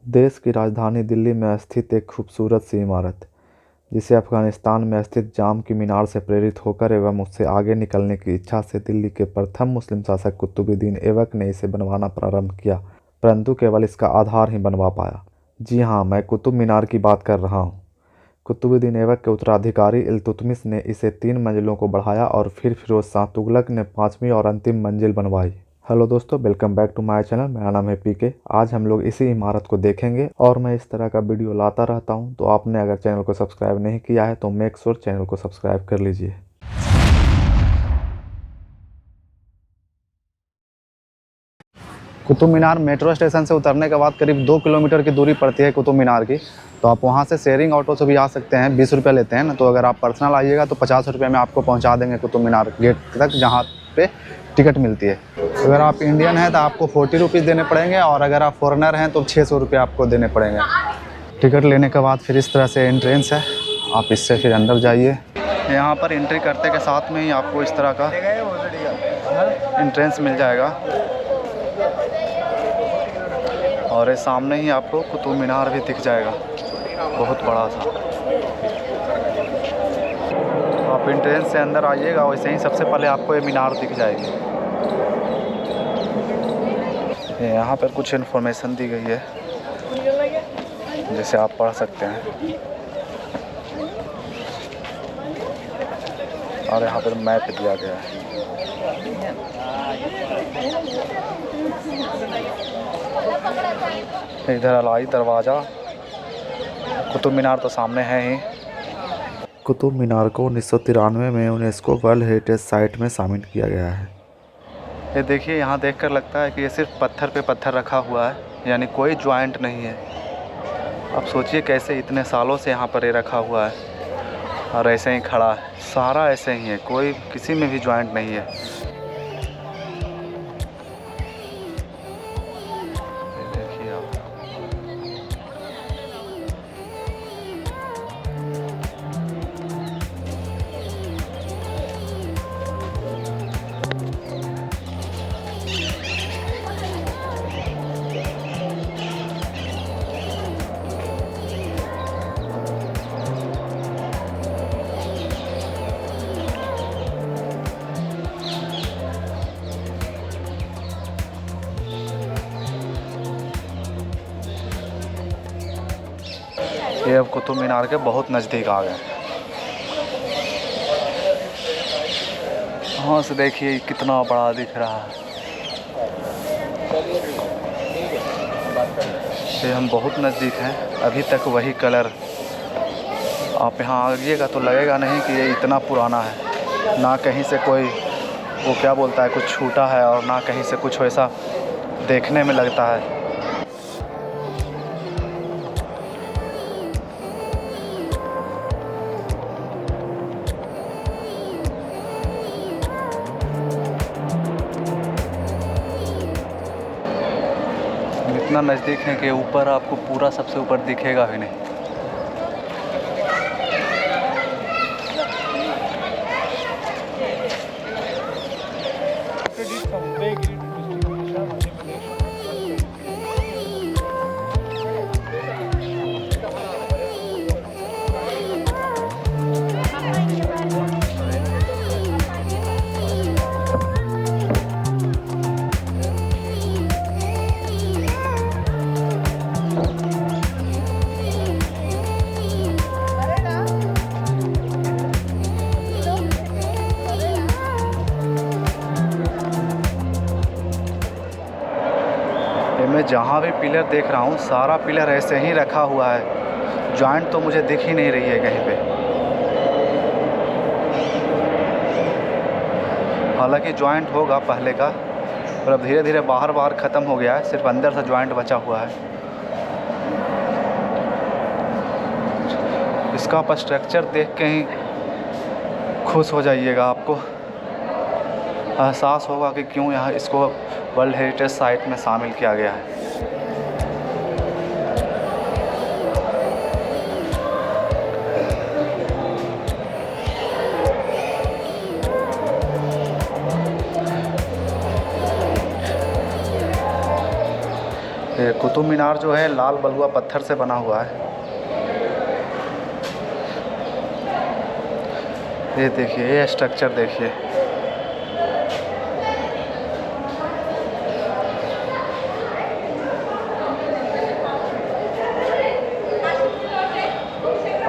देश की राजधानी दिल्ली में स्थित एक खूबसूरत सी इमारत, जिसे अफगानिस्तान में स्थित जाम की मीनार से प्रेरित होकर एवं उससे आगे निकलने की इच्छा से दिल्ली के प्रथम मुस्लिम शासक कुतुबुद्दीन ऐबक ने इसे बनवाना प्रारंभ किया, परंतु केवल इसका आधार ही बनवा पाया। जी हाँ, मैं कुतुब मीनार की बात कर रहा हूँ। कुतुबुद्दीन ऐबक के उत्तराधिकारी इल्तुतमिश ने इसे 3 मंजिलों को बढ़ाया और फिर फिरोज शाह तुगलक ने 5वीं और अंतिम मंजिल बनवाई। हेलो दोस्तों, welcome back to my channel. मेरा नाम है पीके। आज हम लोग इसी इमारत को देखेंगे और मैं इस तरह का वीडियो लाता रहता हूं, तो आपने अगर चैनल को सब्सक्राइब नहीं किया है तो मेक श्योर चैनल को सब्सक्राइब कर लीजिए। कुतुब मीनार मेट्रो स्टेशन से उतरने के बाद करीब 2 किलोमीटर की दूरी पड़ती है कुतुब मीनार की। तो आप वहाँ से शेयरिंग ऑटो से भी आ सकते हैं। 20 रुपये लेते हैं ना, तो अगर आप पर्सनल आइएगा तो 50 रुपये में आपको पहुँचा देंगे कुतुब मीनार गेट तक, जहाँ पे टिकट मिलती है। अगर आप इंडियन हैं तो आपको 40 रुपीज़ देने पड़ेंगे, और अगर आप फॉरेनर हैं तो 600 रुपये आपको देने पड़ेंगे। टिकट लेने के बाद फिर इस तरह से एंट्रेंस है, आप इससे फिर अंदर जाइए। यहाँ पर एंट्री करते के साथ में ही आपको इस तरह का एंट्रेंस मिल जाएगा, और सामने ही आपको कुतुब मीनार भी दिख जाएगा, बहुत बड़ा सा। आप एंट्रेंस से अंदर आइएगा, वैसे ही सबसे पहले आपको ये मीनार दिख जाएगी। यहाँ पर कुछ इन्फॉर्मेशन दी गई है जिसे आप पढ़ सकते हैं, और यहाँ पर मैप दिया गया है। इधर अलाई दरवाज़ा, कुतुब मीनार तो सामने है ही। कुतुब मीनार को 1993 में यूनेस्को वर्ल्ड हेरिटेज साइट में शामिल किया गया है। ये देखिए, यहाँ देखकर लगता है कि ये सिर्फ पत्थर पे पत्थर रखा हुआ है, यानी कोई ज्वाइंट नहीं है। अब सोचिए कैसे इतने सालों से यहाँ पर ये रखा हुआ है और ऐसे ही खड़ा है। सारा ऐसे ही है, कोई किसी में भी ज्वाइंट नहीं है। देखिए आप, ये अब कुतुब मीनार के बहुत नज़दीक आ गए। हाँ से देखिए कितना बड़ा दिख रहा है। ये हम बहुत नज़दीक हैं, अभी तक वही कलर। आप यहाँ आइएगा तो लगेगा नहीं कि ये इतना पुराना है। ना कहीं से कोई वो क्या बोलता है कुछ छूटा है, और ना कहीं से कुछ वैसा देखने में लगता है। इतना नज़दीक है कि ऊपर आपको पूरा सबसे ऊपर दिखेगा भी नहीं। मैं जहाँ भी पिलर देख रहा हूँ, सारा पिलर ऐसे ही रखा हुआ है। जॉइंट तो मुझे दिख ही नहीं रही है कहीं पे। हालांकि जॉइंट होगा पहले का, पर अब धीरे धीरे बाहर बाहर ख़त्म हो गया है, सिर्फ अंदर से जॉइंट बचा हुआ है। इसका आप स्ट्रक्चर देख के ही खुश हो जाइएगा। आपको एहसास होगा कि क्यों यहाँ इसको वर्ल्ड हेरिटेज साइट में शामिल किया गया है। ये कुतुब मीनार जो है लाल बलुआ पत्थर से बना हुआ है। ये देखिए, ये स्ट्रक्चर देखिए।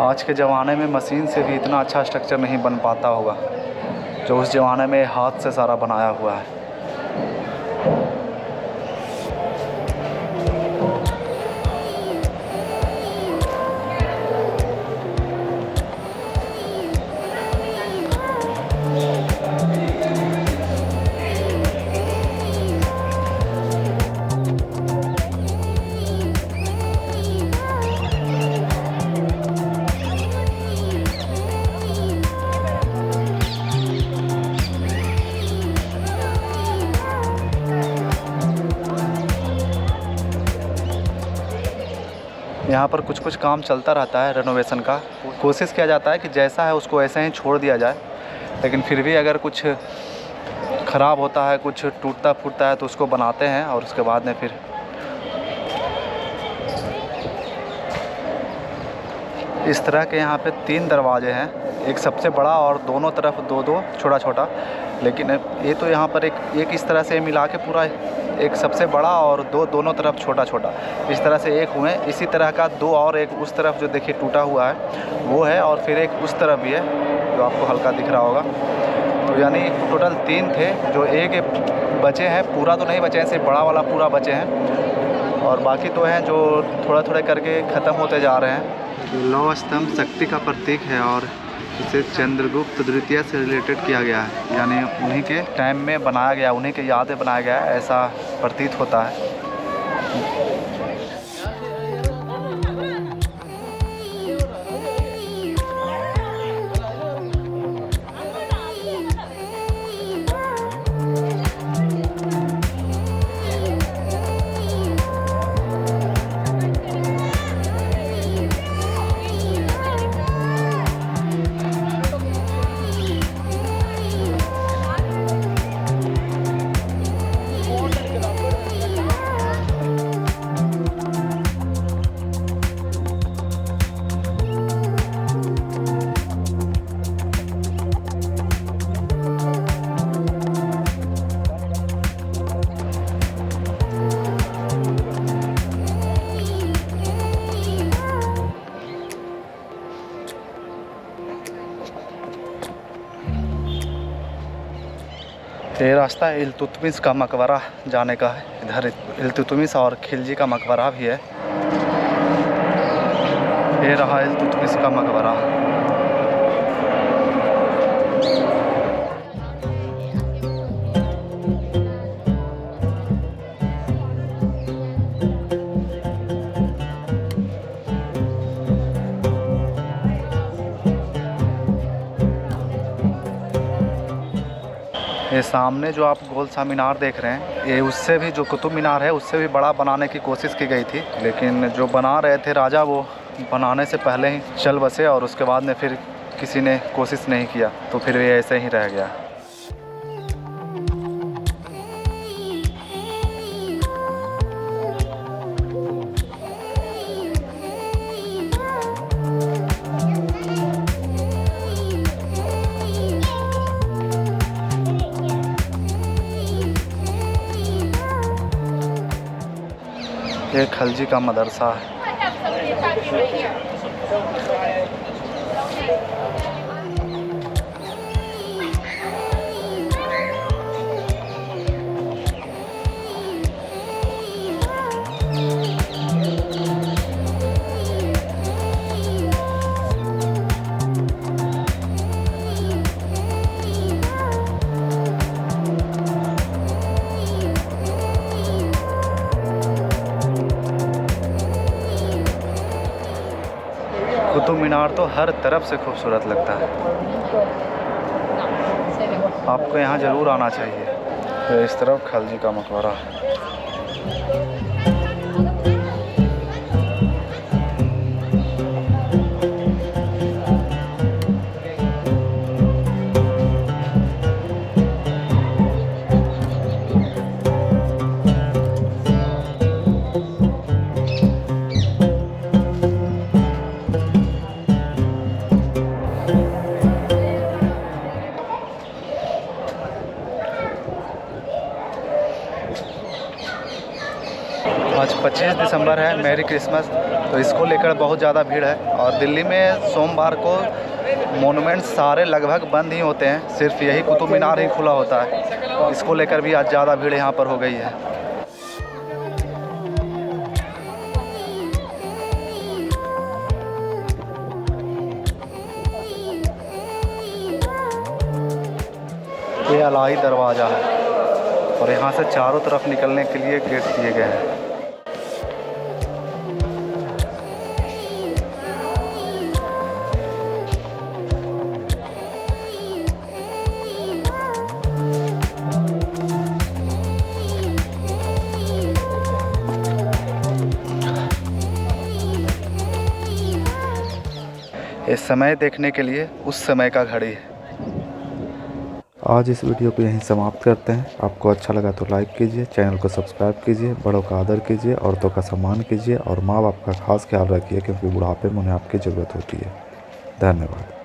आज के ज़माने में मशीन से भी इतना अच्छा स्ट्रक्चर नहीं बन पाता होगा जो उस ज़माने में हाथ से सारा बनाया हुआ है। यहाँ पर कुछ कुछ काम चलता रहता है रेनोवेशन का। कोशिश किया जाता है कि जैसा है उसको ऐसे ही छोड़ दिया जाए, लेकिन फिर भी अगर कुछ ख़राब होता है, कुछ टूटता फूटता है तो उसको बनाते हैं और उसके बाद में फिर इस तरह के यहाँ पे 3 दरवाजे हैं, एक सबसे बड़ा और दोनों तरफ 2-2 छोटा छोटा। लेकिन ये तो यहाँ पर एक इस तरह से मिला के पूरा एक सबसे बड़ा और दोनों तरफ छोटा छोटा इस तरह से एक हुए। इसी तरह का 2 और एक उस तरफ जो देखिए टूटा हुआ है वो है, और फिर एक उस तरफ भी है जो आपको हल्का दिख रहा होगा। तो यानी टोटल 3 थे, जो एक बचे हैं, पूरा तो नहीं बचे हैं, सिर्फ बड़ा वाला पूरा बचे हैं, और बाकी तो हैं जो थोड़ा थोड़ा करके ख़त्म होते जा रहे हैं। लौह स्तंभ शक्ति का प्रतीक है और इसे चंद्रगुप्त द्वितीय से रिलेटेड किया गया है, यानी उन्हीं के टाइम में बनाया गया, उन्हीं के याद में बनाया गया है, ऐसा प्रतीत होता है। ये रास्ता इल्तुतमिश का मकबरा जाने का है। इधर इल्तुतमिश और खिलजी का मकबरा भी है। ये रहा इल्तुतमिश का मकबरा। ये सामने जो आप गोल सा मीनार देख रहे हैं, ये उससे भी, जो कुतुब मीनार है उससे भी बड़ा बनाने की कोशिश की गई थी, लेकिन जो बना रहे थे राजा वो बनाने से पहले ही चल बसे और उसके बाद में फिर किसी ने कोशिश नहीं किया, तो फिर ये ऐसे ही रह गया। ये खलजी का मदरसा है। कुतुब मीनार तो हर तरफ से खूबसूरत लगता है, आपको यहाँ ज़रूर आना चाहिए। इस तरफ खलजी का मकबरा है। दिसंबर है, मैरी क्रिसमस, तो इसको लेकर बहुत ज़्यादा भीड़ है। और दिल्ली में सोमवार को मोनूमेंट सारे लगभग बंद ही होते हैं, सिर्फ यही कुतुब मीनार ही खुला होता है। इसको लेकर भी आज ज़्यादा भीड़ यहाँ पर हो गई है। ये अलाही दरवाज़ा है और यहाँ से चारों तरफ निकलने के लिए गेट दिए गए हैं। ये समय देखने के लिए उस समय का घड़ी है। आज इस वीडियो को यहीं समाप्त करते हैं। आपको अच्छा लगा तो लाइक कीजिए, चैनल को सब्सक्राइब कीजिए, बड़ों का आदर कीजिए, औरतों का सम्मान कीजिए और माँ बाप का खास ख्याल रखिए, क्योंकि बुढ़ापे में उन्हें आपकी ज़रूरत होती है। धन्यवाद।